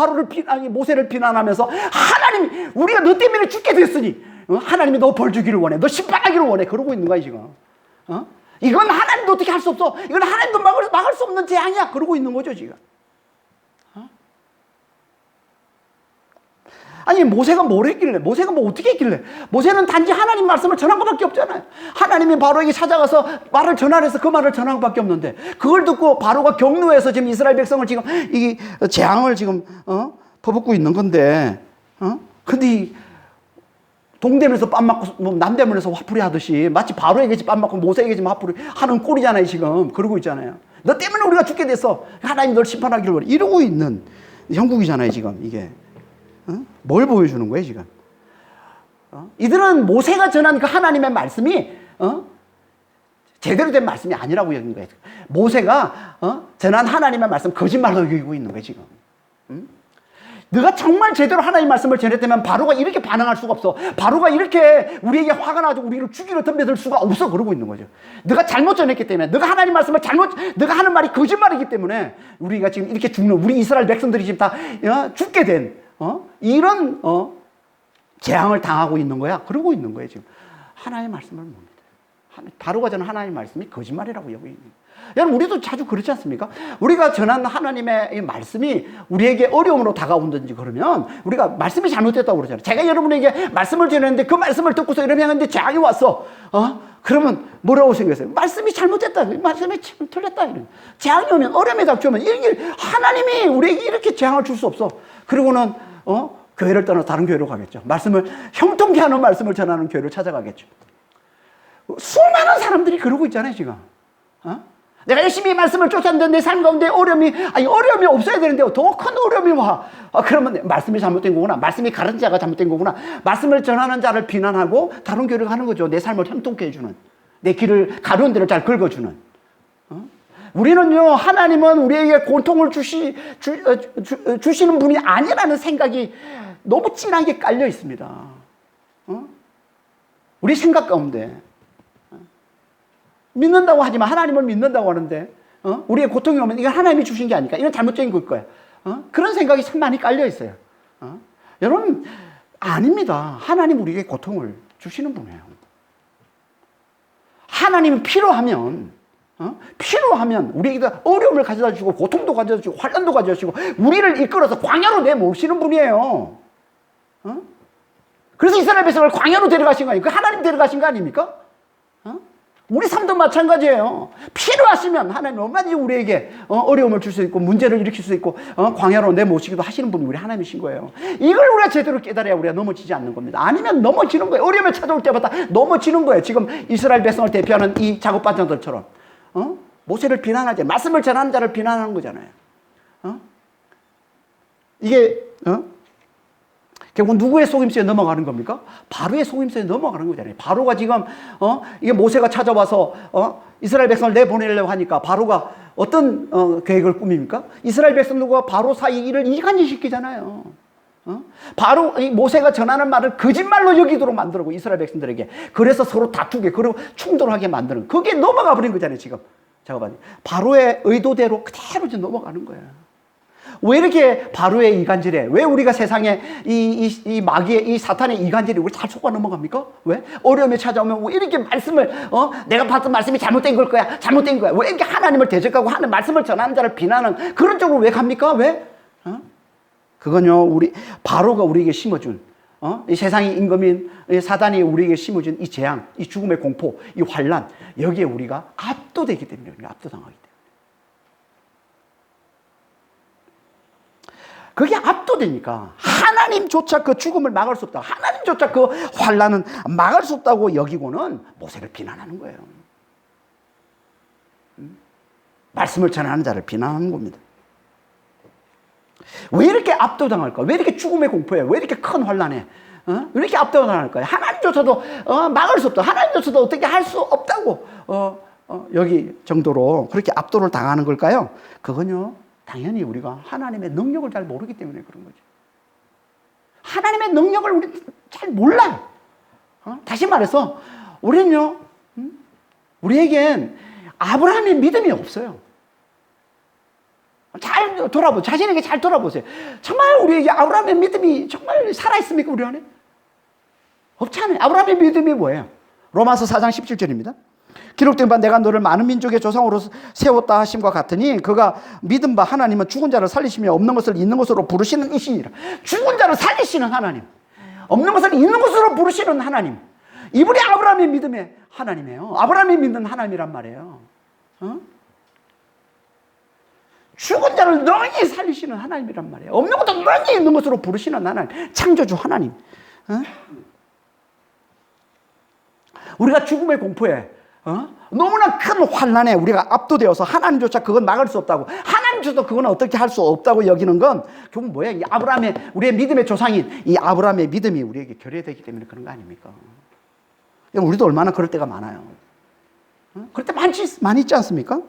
모세를 비난하면서 하나님, 우리가 너 때문에 죽게 됐으니, 하나님이 너 벌 주기를 원해, 너 심판하기를 원해, 그러고 있는 거야, 지금. 이건 하나님도 어떻게 할 수 없어. 이건 하나님도 막을 수 없는 재앙이야. 그러고 있는 거죠, 지금. 아니, 모세가 뭘 했길래? 모세가 뭐 어떻게 했길래? 모세는 단지 하나님 말씀을 전한 것밖에 없잖아요. 하나님이 바로에게 찾아가서 말을 전하래서 그 말을 전한 것밖에 없는데, 그걸 듣고 바로가 경노해서 지금 이스라엘 백성을 지금, 이 재앙을 지금, 퍼붓고 있는 건데, 근데 이 동대문에서 뺨 맞고 남대문에서 화풀이 하듯이 마치 바로에게 뺨 맞고 모세에게 화풀이 하는 꼴이잖아요, 지금. 그러고 있잖아요. 너 때문에 우리가 죽게 됐어. 하나님 널 심판하기를 원해. 이러고 있는 형국이잖아요, 지금 이게. 뭘 보여주는 거예요, 지금? 이들은 모세가 전한 그 하나님의 말씀이 제대로 된 말씀이 아니라고 여긴 거예요. 모세가 전한 하나님의 말씀 거짓말로 여기고 있는 거예요, 지금. 네가 정말 제대로 하나님 말씀을 전했다면 바로가 이렇게 반응할 수가 없어. 바로가 이렇게 우리에게 화가 나서 우리를 죽이려 덤벼들 수가 없어. 그러고 있는 거죠. 네가 잘못 전했기 때문에, 네가 하나님 말씀을 네가 하는 말이 거짓말이기 때문에 우리가 지금 이렇게 죽는, 우리 이스라엘 백성들이 지금 다 죽게 된 이런 재앙을 당하고 있는 거야. 그러고 있는 거예요, 지금. 하나님의 말씀을 못 믿어요. 바로가 전한 하나님의 말씀이 거짓말이라고 여기고 있는 거예요. 여러분, 우리도 자주 그렇지 않습니까? 우리가 전한 하나님의 이 말씀이 우리에게 어려움으로 다가온다든지 그러면 우리가 말씀이 잘못됐다고 그러잖아요. 제가 여러분에게 말씀을 전했는데 그 말씀을 듣고서 이러면 했는데 재앙이 왔어. 그러면 뭐라고 생각했어요? 말씀이 잘못됐다. 말씀이 틀렸다. 재앙이 오면, 어려움이 닥쳐오면 하나님이 우리에게 이렇게 재앙을 줄 수 없어. 그리고는 교회를 떠나 다른 교회로 가겠죠. 말씀을 형통케 하는 말씀을 전하는 교회를 찾아가겠죠. 수많은 사람들이 그러고 있잖아요, 지금. 어? 내가 열심히 말씀을 쫓았는데 내 삶 가운데 어려움이 없어야 되는데 더 큰 어려움이 와. 그러면 말씀이 잘못된 거구나. 말씀이 가르친 자가 잘못된 거구나. 말씀을 전하는 자를 비난하고 다른 교류를 하는 거죠. 내 삶을 형통케 해주는. 내 길을 가려운 대로 잘 긁어주는. 우리는요, 하나님은 우리에게 고통을 주시는 분이 아니라는 생각이 너무 진하게 깔려 있습니다. 우리 생각 가운데. 믿는다고 하지만 하나님을 믿는다고 하는데 우리의 고통이 오면 이건 하나님이 주신 게 아닐까? 이건 잘못된 걸 거야. 그런 생각이 참 많이 깔려 있어요. 여러분, 아닙니다. 하나님 우리에게 고통을 주시는 분이에요. 하나님은 필요하면 우리에게 어려움을 가져다 주고 고통도 가져다 주고 환난도 가져다 주고 우리를 이끌어서 광야로 내모시는 분이에요. 그래서 이스라엘 백성을 광야로 데려가신 거 아니에요? 그 하나님 데려가신 거 아닙니까? 우리 삶도 마찬가지예요. 필요하시면 하나님 얼마든지 우리에게 어려움을 줄 수 있고 문제를 일으킬 수 있고 광야로 내모시기도 하시는 분이 우리 하나님이신 거예요. 이걸 우리가 제대로 깨달아야 우리가 넘어지지 않는 겁니다. 아니면 넘어지는 거예요. 어려움이 찾아올 때마다 넘어지는 거예요. 지금 이스라엘 백성을 대표하는 이 작업반장들처럼 모세를 비난하지, 말씀을 전하는 자를 비난하는 거잖아요. 이게 결국 누구의 속임수에 넘어가는 겁니까? 바로의 속임수에 넘어가는 거잖아요. 바로가 지금 이게 모세가 찾아와서 이스라엘 백성을 내보내려고 하니까 바로가 어떤 계획을 꾸밉니까? 이스라엘 백성들과 바로 사이 일을 이간질시키잖아요. 바로 이 모세가 전하는 말을 거짓말로 여기도록 만들고 이스라엘 백성들에게 그래서 서로 다투게 그리고 충돌하게 만드는 그게 넘어가 버린 거잖아요. 지금 잠깐만요. 바로의 의도대로 그대로 이제 넘어가는 거예요. 왜 이렇게 바로의 이간질에, 왜 우리가 세상에 이 마귀의, 이 사탄의 이간질이 우리 잘 속아 넘어갑니까? 왜? 어려움이 찾아오면 왜 이렇게 말씀을, 내가 받은 말씀이 잘못된 걸 거야, 잘못된 거야. 왜 이렇게 하나님을 대적하고 하는 말씀을 전하는 자를 비난하는 그런 쪽으로 왜 갑니까? 왜? 그건요, 바로가 우리에게 심어준, 이 세상의 임금인 사단이 우리에게 심어준 이 재앙, 이 죽음의 공포, 이 환란, 여기에 우리가 압도되기 때문에, 우리가 압도당하기 때문에. 그게 압도되니까 하나님조차 그 죽음을 막을 수 없다고, 하나님조차 그 환난은 막을 수 없다고 여기고는 모세를 비난하는 거예요. 말씀을 전하는 자를 비난하는 겁니다. 왜 이렇게 압도당할까? 왜 이렇게 죽음의 공포에, 왜 이렇게 큰 환난에 왜 이렇게 압도당할까요? 하나님조차도 막을 수 없다, 하나님조차도 어떻게 할 수 없다고 여기 정도로 그렇게 압도를 당하는 걸까요? 그건요, 당연히 우리가 하나님의 능력을 잘 모르기 때문에 그런 거죠. 하나님의 능력을 우리 잘 몰라요. 다시 말해서 우리는요, 우리에겐 아브라함의 믿음이 없어요. 잘 돌아보세요. 자신에게 잘 돌아보세요. 정말 우리에게 아브라함의 믿음이 정말 살아있습니까? 우리 안에? 없잖아요. 아브라함의 믿음이 뭐예요? 로마서 4장 17절입니다. 기록된 바 내가 너를 많은 민족의 조상으로 세웠다 하심과 같으니 그가 믿은 바 하나님은 죽은 자를 살리시며 없는 것을 있는 것으로 부르시는 이시니라. 죽은 자를 살리시는 하나님, 없는 것을 있는 것으로 부르시는 하나님, 이분이 아브라함의 믿음의 하나님이에요. 아브라함이 믿는 하나님이란 말이에요. 죽은 자를 능히 살리시는 하나님이란 말이에요. 없는 것도 능히 있는 것으로 부르시는 하나님, 창조주 하나님. 우리가 죽음의 공포에 너무나 큰 환난에 우리가 압도되어서 하나님조차 그건 막을 수 없다고, 하나님조차 그건 어떻게 할 수 없다고 여기는 건 결국 뭐예요? 이 아브라함의, 우리의 믿음의 조상인 이 아브라함의 믿음이 우리에게 결여되기 때문에 그런 거 아닙니까? 우리도 얼마나 그럴 때가 많아요. 그럴 때 많이 있지 않습니까?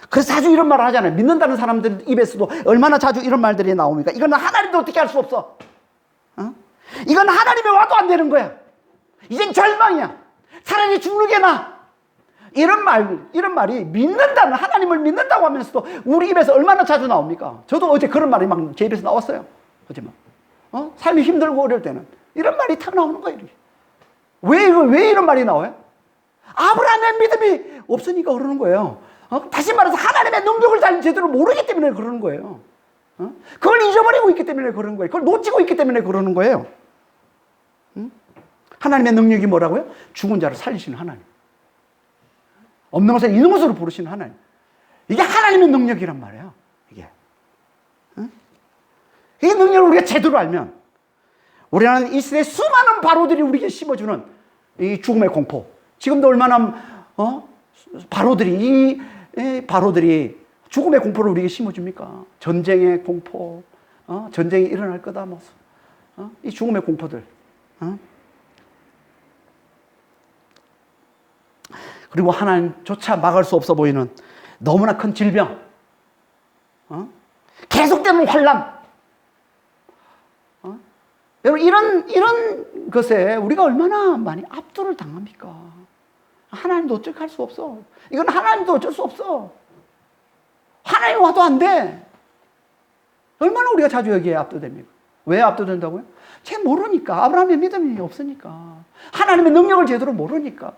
그래서 자주 이런 말을 하잖아요. 믿는다는 사람들 입에서도 얼마나 자주 이런 말들이 나옵니까? 이거는 하나님도 어떻게 할 수 없어. 이건 하나님이 와도 안 되는 거야. 이젠 절망이야. 차라리 죽는 게 나아. 이런 말이 믿는다는, 하나님을 믿는다고 하면서도 우리 입에서 얼마나 자주 나옵니까? 저도 어제 그런 말이 막 제 입에서 나왔어요. 어제 막. 삶이 힘들고 어려울 때는. 이런 말이 탁 나오는 거예요. 왜 이런 말이 나와요? 아브라함의 믿음이 없으니까 그러는 거예요. 다시 말해서 하나님의 능력을 잘 제대로 모르기 때문에 그러는 거예요. 그걸 잊어버리고 있기 때문에 그러는 거예요. 그걸 놓치고 있기 때문에 그러는 거예요. 하나님의 능력이 뭐라고요? 죽은 자를 살리시는 하나님. 없는 것을 있는 것으로 부르시는 하나님. 이게 하나님의 능력이란 말이에요. 이게. 이 능력을 우리가 제대로 알면 우리는 이 시대의 수많은 바로들이 우리에게 심어주는 이 죽음의 공포, 지금도 얼마나 바로들이 바로들이 죽음의 공포를 우리에게 심어줍니까? 전쟁의 공포, 전쟁이 일어날 거다, 이 죽음의 공포들. 그리고 하나님조차 막을 수 없어 보이는 너무나 큰 질병, 계속되는 환란. 여러분, 이런 것에 우리가 얼마나 많이 압도를 당합니까? 하나님도 어쩔 수 없어. 이건 하나님도 어쩔 수 없어. 하나님 와도 안 돼. 얼마나 우리가 자주 여기에 압도됩니까? 왜 압도된다고요? 쟤 모르니까. 아브라함의 믿음이 없으니까. 하나님의 능력을 제대로 모르니까.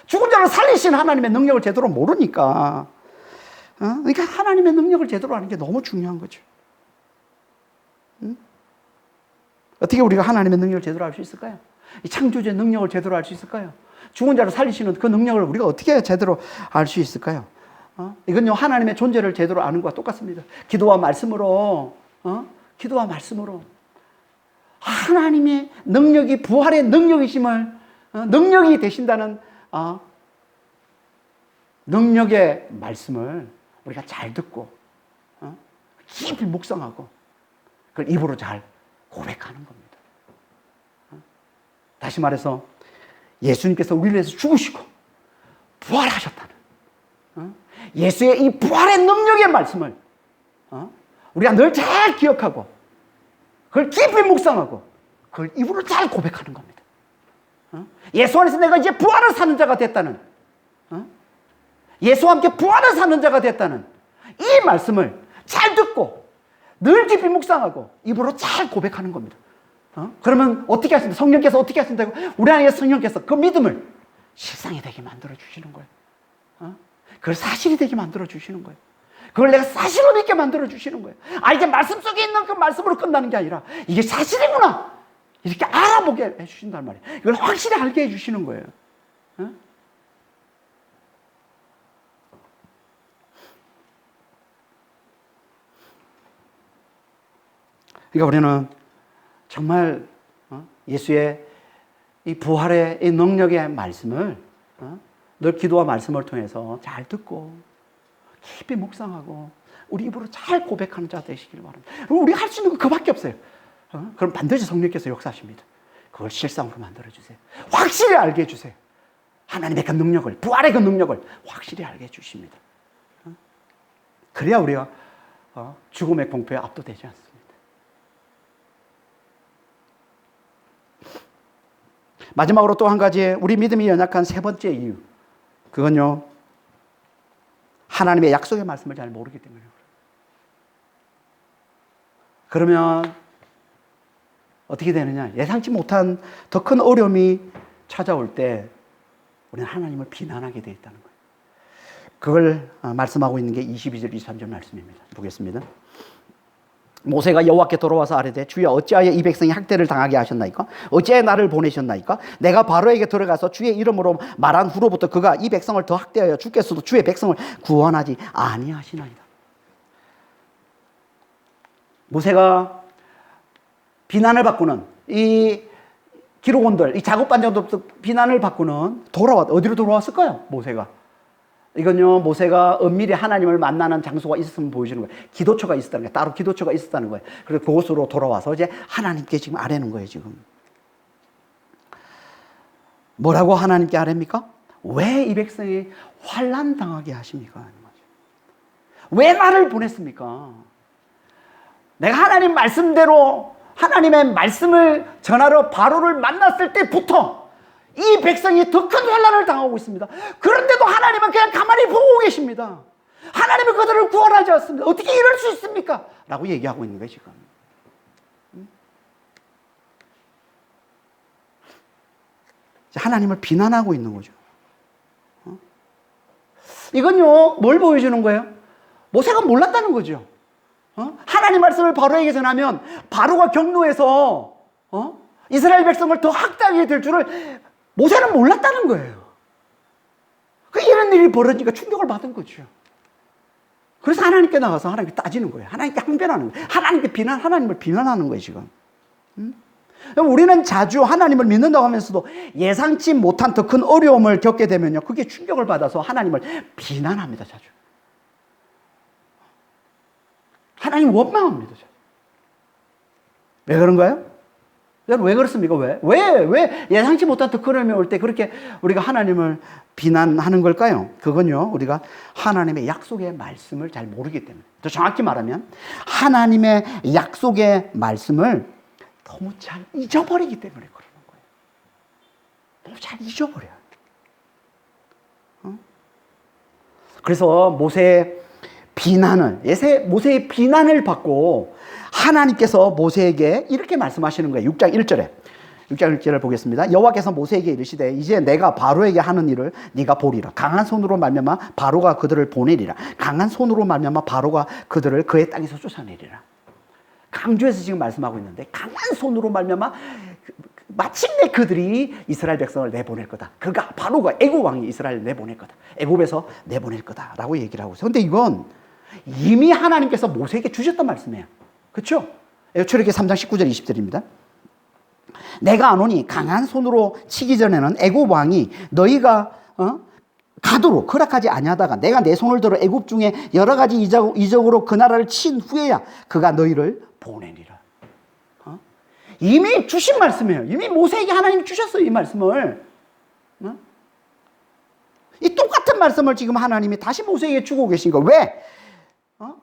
죽은 자를 살리신 하나님의 능력을 제대로 모르니까. 그러니까 하나님의 능력을 제대로 아는 게 너무 중요한 거죠. 어떻게 우리가 하나님의 능력을 제대로 알 수 있을까요? 이 창조주의 능력을 제대로 알 수 있을까요? 죽은 자를 살리시는 그 능력을 우리가 어떻게 제대로 알 수 있을까요? 이건요, 하나님의 존재를 제대로 아는 것과 똑같습니다. 기도와 말씀으로, 기도와 말씀으로. 하나님의 능력이 부활의 능력이심을, 능력이 되신다는, 능력의 말씀을 우리가 잘 듣고, 깊이 묵상하고, 그걸 입으로 잘 고백하는 겁니다. 다시 말해서 예수님께서 우리를 위해서 죽으시고 부활하셨다는 예수의 이 부활의 능력의 말씀을 우리가 늘 잘 기억하고 그걸 깊이 묵상하고 그걸 입으로 잘 고백하는 겁니다. 예수 안에서 내가 이제 부활을 사는 자가 됐다는, 예수와 함께 부활을 사는 자가 됐다는 이 말씀을 잘 듣고 늘 깊이 묵상하고 입으로 잘 고백하는 겁니다. 그러면 어떻게 하신다? 성령께서 어떻게 하신다고? 우리 안에 성령께서 그 믿음을 실상이 되게 만들어 주시는 거예요. 그걸 사실이 되게 만들어 주시는 거예요. 그걸 내가 사실로 믿게 만들어 주시는 거예요. 이게 말씀 속에 있는 그 말씀으로 끝나는 게 아니라 이게 사실이구나 이렇게 알아보게 해주신단 말이에요. 이걸 확실히 알게 해주시는 거예요. 그러니까 우리는 정말 예수의 이 부활의 이 능력의 말씀을 늘 기도와 말씀을 통해서 잘 듣고 깊이 묵상하고 우리 입으로 잘 고백하는 자 되시기를 바랍니다. 우리가 할 수 있는 건 그밖에 없어요. 그럼 반드시 성령께서 역사하십니다. 그걸 실상으로 만들어주세요. 확실히 알게 해주세요. 하나님의 그 능력을, 부활의 그 능력을 확실히 알게 해주십니다. 그래야 우리가 죽음의 공포에 압도되지 않습니다. 마지막으로 또 한 가지 우리 믿음이 연약한 세 번째 이유, 그건요, 하나님의 약속의 말씀을 잘 모르기 때문이에요. 그러면 어떻게 되느냐? 예상치 못한 더 큰 어려움이 찾아올 때 우리는 하나님을 비난하게 되어 있다는 거예요. 그걸 말씀하고 있는 게 22절, 23절 말씀입니다. 보겠습니다. 모세가 여호와께 돌아와서 아뢰되 주여 어찌하여 이 백성이 학대를 당하게 하셨나이까? 어찌하여 나를 보내셨나이까? 내가 바로에게 들어가서 주의 이름으로 말한 후로부터 그가 이 백성을 더 학대하여 주께서도 주의 백성을 구원하지 아니하시나이다. 모세가 비난을 받고는 이 기록원들, 이 작업반장들부터 비난을 받고는 어디로 돌아왔을까요? 모세가. 이건요, 모세가 은밀히 하나님을 만나는 장소가 있었으면 보여주는 거예요. 기도처가 있었다는 거예요. 따로 기도처가 있었다는 거예요. 그래서 그곳으로 돌아와서 이제 하나님께 지금 아뢰는 거예요, 지금. 뭐라고 하나님께 아뢰입니까? 왜 이 백성이 환난 당하게 하십니까? 왜 나를 보냈습니까? 내가 하나님 말씀대로 하나님의 말씀을 전하러 바로를 만났을 때부터 이 백성이 더 큰 환난을 당하고 있습니다. 그런데도 하나님은 그냥 가만히 보고 계십니다. 하나님은 그들을 구원하지 않습니다. 어떻게 이럴 수 있습니까? 라고 얘기하고 있는 거예요, 지금. 하나님을 비난하고 있는 거죠. 이건요, 뭘 보여주는 거예요? 모세가 몰랐다는 거죠. 하나님 말씀을 바로에게 전하면 바로가 경노해서 이스라엘 백성을 더 학대하게 될 줄을 모세는 몰랐다는 거예요. 이런 일이 벌어지니까 충격을 받은 거죠. 그래서 하나님께 나가서 하나님께 따지는 거예요. 하나님께 항변하는 거예요. 하나님을 비난하는 거예요, 지금. 우리는 자주 하나님을 믿는다고 하면서도 예상치 못한 더 큰 어려움을 겪게 되면요, 그게 충격을 받아서 하나님을 비난합니다. 자주. 하나님 원망합니다. 자주. 왜 그런가요? 여러분, 왜 그렇습니까? 왜 예상치 못한 더 큰 어려움이 올 때 그렇게 우리가 하나님을 비난하는 걸까요? 그건요, 우리가 하나님의 약속의 말씀을 잘 모르기 때문에. 더 정확히 말하면 하나님의 약속의 말씀을 너무 잘 잊어버리기 때문에 그러는 거예요. 너무 잘 잊어버려요. 그래서 모세의 비난을 받고 하나님께서 모세에게 이렇게 말씀하시는 거예요. 6장 1절에. 6장 1절을 보겠습니다. 여호와께서 모세에게 이르시되 이제 내가 바로에게 하는 일을 네가 보리라. 강한 손으로 말미암아 바로가 그들을 보내리라. 강한 손으로 말미암아 바로가 그들을 그의 땅에서 쫓아내리라. 강조해서 지금 말씀하고 있는데, 강한 손으로 말미암아 마침내 그들이 이스라엘 백성을 내보낼 거다. 바로가 애굽 왕이 이스라엘을 내보낼 거다. 애굽에서 내보낼 거다라고 얘기를 하고 있어요. 근데 이건 이미 하나님께서 모세에게 주셨던 말씀이에요. 그렇죠? 출애굽기 3장 19절 20절입니다. 내가 아노니 강한 손으로 치기 전에는 애굽 왕이 너희가 가도록 허락하지 아니하다가 내가 내 손을 들어 애굽 중에 여러 가지 이적으로 그 나라를 친 후에야 그가 너희를 보내리라. 이미 주신 말씀이에요. 이미 모세에게 하나님이 주셨어요. 이 말씀을. 이 똑같은 말씀을 지금 하나님이 다시 모세에게 주고 계신 거예요. 왜?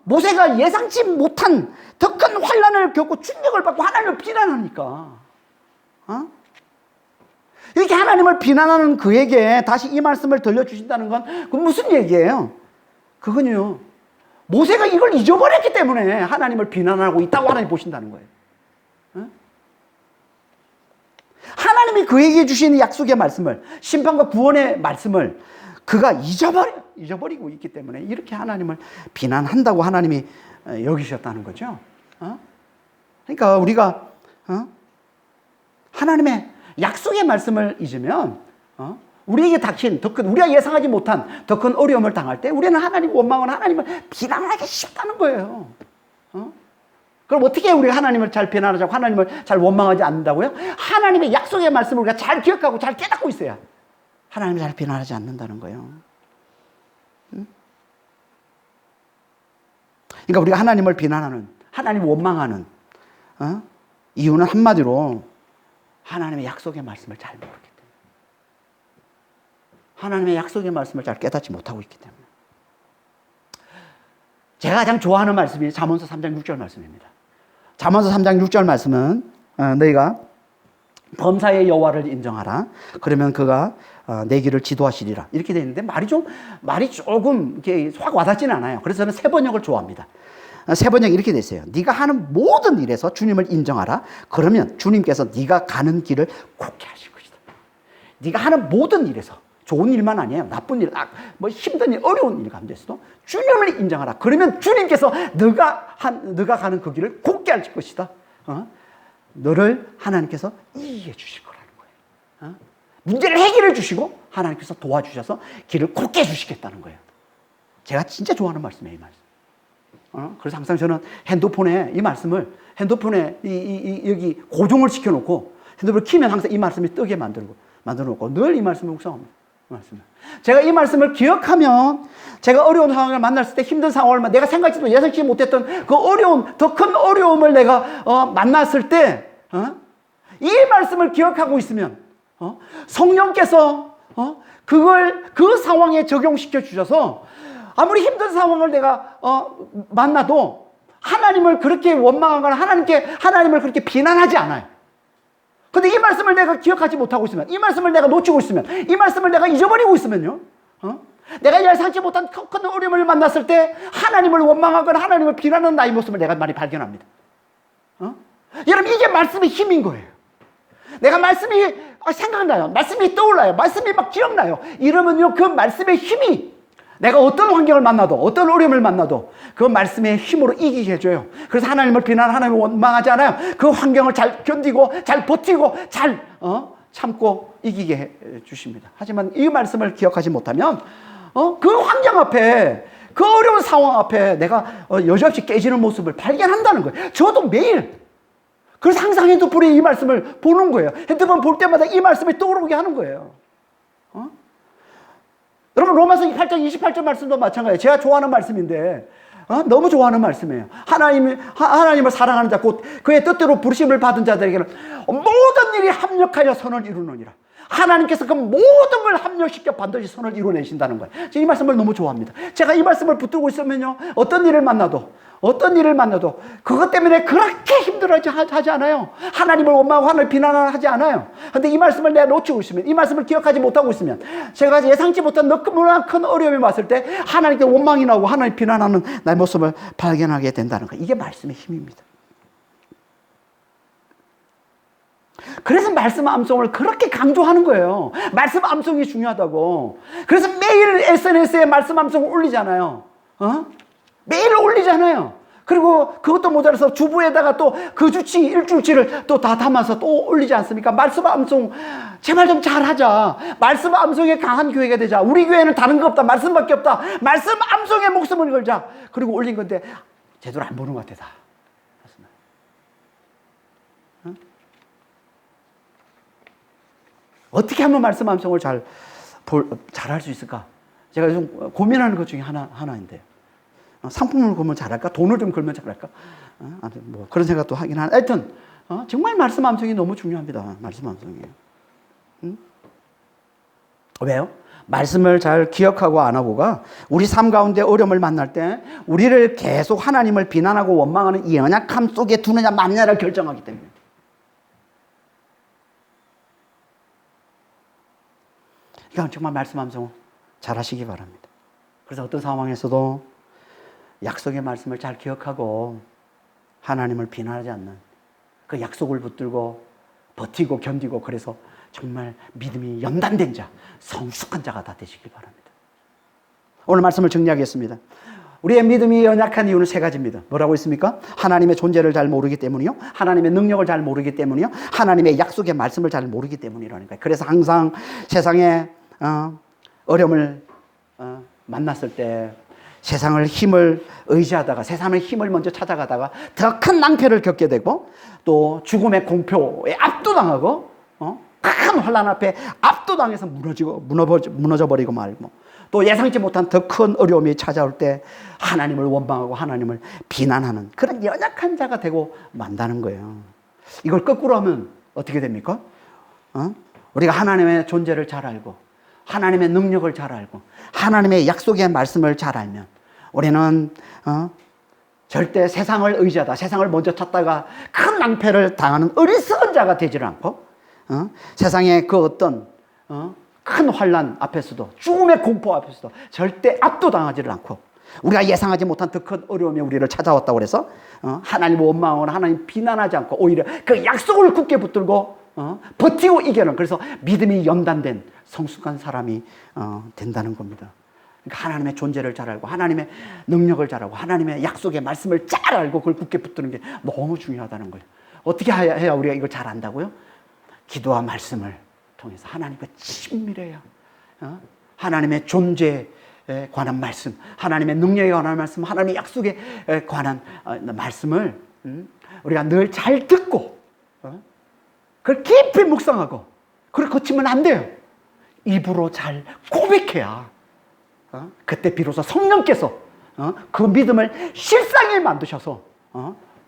모세가 예상치 못한 더 큰 환난을 겪고 충격을 받고 하나님을 비난하니까. 이렇게 하나님을 비난하는 그에게 다시 이 말씀을 들려주신다는 건 그건 무슨 얘기예요? 그건요, 모세가 이걸 잊어버렸기 때문에 하나님을 비난하고 있다고 하나님 보신다는 거예요. 하나님이 그에게 주신 약속의 말씀을, 심판과 구원의 말씀을 그가 잊어버리고 있기 때문에 이렇게 하나님을 비난한다고 하나님이 여기셨다는 거죠. 그러니까 우리가 하나님의 약속의 말씀을 잊으면 우리에게 닥친 더 큰, 우리가 예상하지 못한 더 큰 어려움을 당할 때 우리는 하나님 원망은 하나님을 비난하기 쉽다는 거예요. 그럼 어떻게 우리가 하나님을 잘 비난하자고, 하나님을 잘 원망하지 않는다고요? 하나님의 약속의 말씀을 우리가 잘 기억하고 잘 깨닫고 있어야 하나님을 잘 비난하지 않는다는 거예요. 그러니까 우리가 하나님을 비난하는, 하나님을 원망하는 이유는 한마디로 하나님의 약속의 말씀을 잘 모르기 때문에, 하나님의 약속의 말씀을 잘 깨닫지 못하고 있기 때문에. 제가 가장 좋아하는 말씀이 잠언서 3장 6절 말씀입니다. 잠언서 3장 6절 말씀은 너희가 범사의 여호와를 인정하라. 그러면 그가 내 길을 지도하시리라. 이렇게 되어 있는데 말이 조금 이렇게 확 와닿지는 않아요. 그래서 저는 세 번역을 좋아합니다. 세 번역이 이렇게 돼 있어요. 네가 하는 모든 일에서 주님을 인정하라. 그러면 주님께서 네가 가는 길을 곱게 하실 것이다. 네가 하는 모든 일에서, 좋은 일만 아니에요. 나쁜 일, 뭐 힘든 일, 어려운 일 가운데서도 주님을 인정하라. 그러면 주님께서 너가 가는 그 길을 곱게 하실 것이다. 너를 하나님께서 이기게 주실 거라는 거예요. 문제를 해결해 주시고 하나님께서 도와주셔서 길을 곱게 해주시겠다는 거예요. 제가 진짜 좋아하는 말씀이에요, 이 말씀. 그래서 항상 저는 핸드폰에 이 말씀을, 핸드폰에 여기 고정을 시켜놓고 핸드폰을 키면 항상 이 말씀이 뜨게 만들어놓고 늘 이 말씀을 묵상합니다. 제가 이 말씀을 기억하면 제가 어려운 상황을 만났을 때, 힘든 상황을 내가 생각지도 예상치 못했던 그 어려운, 더 큰 어려움을 내가 만났을 때 이 말씀을 기억하고 있으면 성령께서 그 상황에 적용시켜 주셔서 아무리 힘든 상황을 내가 만나도 하나님을 그렇게 원망하거나 하나님을 그렇게 비난하지 않아요. 근데 이 말씀을 내가 기억하지 못하고 있으면, 이 말씀을 내가 놓치고 있으면, 이 말씀을 내가 잊어버리고 있으면요, 내가 예상치 못한 큰 어려움을 만났을 때 하나님을 원망하거나 하나님을 비난하는 나의 모습을 내가 많이 발견합니다. 여러분, 이게 말씀의 힘인 거예요. 내가 말씀이 생각나요. 말씀이 떠올라요. 말씀이 막 기억나요. 이러면요, 그 말씀의 힘이 내가 어떤 환경을 만나도, 어떤 어려움을 만나도 그 말씀의 힘으로 이기게 해줘요. 그래서 하나님을 비난, 하나님을 원망하지 않아요. 그 환경을 잘 견디고, 잘 버티고, 잘 참고 이기게 해 주십니다. 하지만 이 말씀을 기억하지 못하면 그 환경 앞에, 그 어려운 상황 앞에 내가 여지없이 깨지는 모습을 발견한다는 거예요. 저도 매일 그래서 항상 핸드폰에 이 말씀을 보는 거예요. 핸드폰 볼 때마다 이 말씀이 떠오르게 하는 거예요. 여러분 로마서 8장 28절 말씀도 마찬가지예요. 제가 좋아하는 말씀인데 너무 좋아하는 말씀이에요. 하나님을 사랑하는 자 곧 그의 뜻대로 부르심을 받은 자들에게는 모든 일이 합력하여 선을 이루느니라. 하나님께서 그 모든 걸 합력시켜 반드시 선을 이루어내신다는 거예요. 제가 이 말씀을 너무 좋아합니다. 제가 이 말씀을 붙들고 있으면요, 어떤 일을 만나도 그것 때문에 그렇게 힘들어하지 않아요. 하나님을 원망하고 하나님을 비난하지 않아요. 그런데 이 말씀을 내가 놓치고 있으면, 이 말씀을 기억하지 못하고 있으면, 제가 예상치 못한 너무나 큰 어려움이 왔을 때 하나님께 원망이 나오고 하나님 비난하는 나의 모습을 발견하게 된다는 거예요. 이게 말씀의 힘입니다. 그래서 말씀 암송을 그렇게 강조하는 거예요. 말씀 암송이 중요하다고. 그래서 매일 SNS에 말씀 암송을 올리잖아요. 매일 올리잖아요. 그리고 그것도 모자라서 주부에다가 또 그 주치 일주일치를 또 다 담아서 또 올리지 않습니까? 말씀 암송 제발 좀 잘하자. 말씀 암송에 강한 교회가 되자. 우리 교회는 다른 거 없다. 말씀밖에 없다. 말씀 암송에 목숨을 걸자. 그리고 올린 건데 제대로 안 보는 것 같아 다. 어떻게 하면 말씀 암송을 잘할 수 있을까? 제가 요즘 고민하는 것 중에 하나인데요. 상품을 걸면 잘할까? 돈을 좀 걸면 잘할까? 뭐 그런 생각도 하긴 하는데, 하여튼, 정말 말씀 암송이 너무 중요합니다. 말씀 암송이에요. 왜요? 말씀을 잘 기억하고 안 하고가 우리 삶 가운데 어려움을 만날 때 우리를 계속 하나님을 비난하고 원망하는 이 연약함 속에 두느냐 마느냐를 결정하기 때문에. 그러니까 정말 말씀 암송 잘 하시기 바랍니다. 그래서 어떤 상황에서도 약속의 말씀을 잘 기억하고 하나님을 비난하지 않는 그 약속을 붙들고 버티고 견디고, 그래서 정말 믿음이 연단된 자, 성숙한 자가 다 되시길 바랍니다. 오늘 말씀을 정리하겠습니다. 우리의 믿음이 연약한 이유는 세 가지입니다. 뭐라고 있습니까? 하나님의 존재를 잘 모르기 때문이요, 하나님의 능력을 잘 모르기 때문이요, 하나님의 약속의 말씀을 잘 모르기 때문이라니까요. 그래서 항상 세상에 어려움을 만났을 때 세상을 힘을 의지하다가, 세상의 힘을 먼저 찾아가다가 더 큰 낭패를 겪게 되고, 또 죽음의 공표에 압도당하고, 큰 환난 앞에 압도당해서 무너져 버리고 말고, 또 예상치 못한 더 큰 어려움이 찾아올 때 하나님을 원망하고 하나님을 비난하는 그런 연약한 자가 되고 만다는 거예요. 이걸 거꾸로 하면 어떻게 됩니까? 우리가 하나님의 존재를 잘 알고 하나님의 능력을 잘 알고 하나님의 약속의 말씀을 잘 알면 우리는 절대 세상을 의지하다, 세상을 먼저 찾다가 큰 낭패를 당하는 어리석은 자가 되지를 않고, 세상의 그 어떤 큰 환난 앞에서도, 죽음의 공포 앞에서도 절대 압도당하지를 않고, 우리가 예상하지 못한 더 큰 어려움이 우리를 찾아왔다고 해서 하나님을 원망하거나 하나님 비난하지 않고 오히려 그 약속을 굳게 붙들고 버티고 이겨는, 그래서 믿음이 연단된 성숙한 사람이 된다는 겁니다. 그러니까 하나님의 존재를 잘 알고 하나님의 능력을 잘 알고 하나님의 약속의 말씀을 잘 알고 그걸 굳게 붙드는 게 너무 중요하다는 거예요. 어떻게 해야 우리가 이걸 잘 안다고요? 기도와 말씀을 통해서 하나님과 친밀해야 하나님의 존재에 관한 말씀, 하나님의 능력에 관한 말씀, 하나님의 약속에 관한 말씀을 우리가 늘 잘 듣고 그걸 깊이 묵상하고 그걸 거치면 안 돼요. 입으로 잘 고백해야 그때 비로소 성령께서 그 믿음을 실상에 만드셔서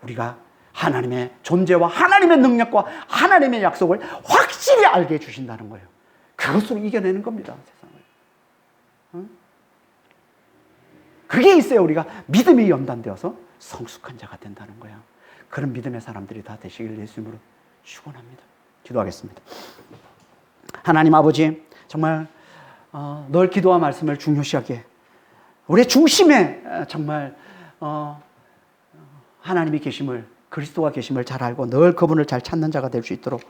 우리가 하나님의 존재와 하나님의 능력과 하나님의 약속을 확실히 알게 해주신다는 거예요. 그것으로 이겨내는 겁니다, 세상을. 그게 있어야 우리가 믿음이 연단되어서 성숙한 자가 된다는 거예요. 그런 믿음의 사람들이 다 되시길 예수님으로 축원합니다. 기도하겠습니다. 하나님 아버지, 정말 늘 기도와 말씀을 중요시하게, 우리의 중심에 정말 하나님이 계심을, 그리스도가 계심을 잘 알고 늘 그분을 잘 찾는 자가 될 수 있도록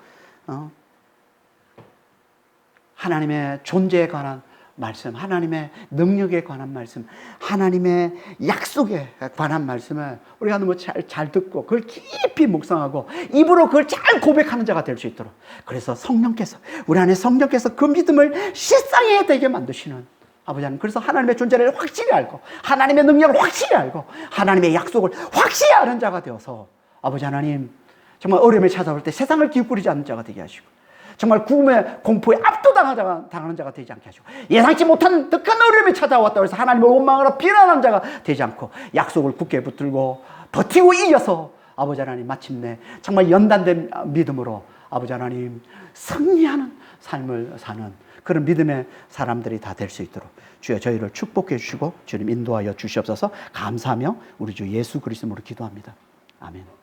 하나님의 존재에 관한 말씀, 하나님의 능력에 관한 말씀, 하나님의 약속에 관한 말씀을 우리가 너무 잘 듣고 그걸 깊이 묵상하고 입으로 그걸 잘 고백하는 자가 될 수 있도록, 그래서 성령께서, 우리 안에 성령께서 그 믿음을 실상에 되게 만드시는 아버지 하나님, 그래서 하나님의 존재를 확실히 알고 하나님의 능력을 확실히 알고 하나님의 약속을 확실히 아는 자가 되어서 아버지 하나님, 정말 어려움이 찾아올 때 세상을 기웃거리지 않는 자가 되게 하시고, 정말 구금의 공포에 압도당하는 자가 되지 않게 하시고, 예상치 못한 더 큰 어려움이 찾아왔다고 해서 하나님을 원망하러 비난하는 자가 되지 않고, 약속을 굳게 붙들고 버티고 이겨서 아버지 하나님 마침내 정말 연단된 믿음으로 아버지 하나님 승리하는 삶을 사는 그런 믿음의 사람들이 다 될 수 있도록 주여 저희를 축복해 주시고 주님 인도하여 주시옵소서. 감사하며 우리 주 예수 그리스도로 기도합니다. 아멘.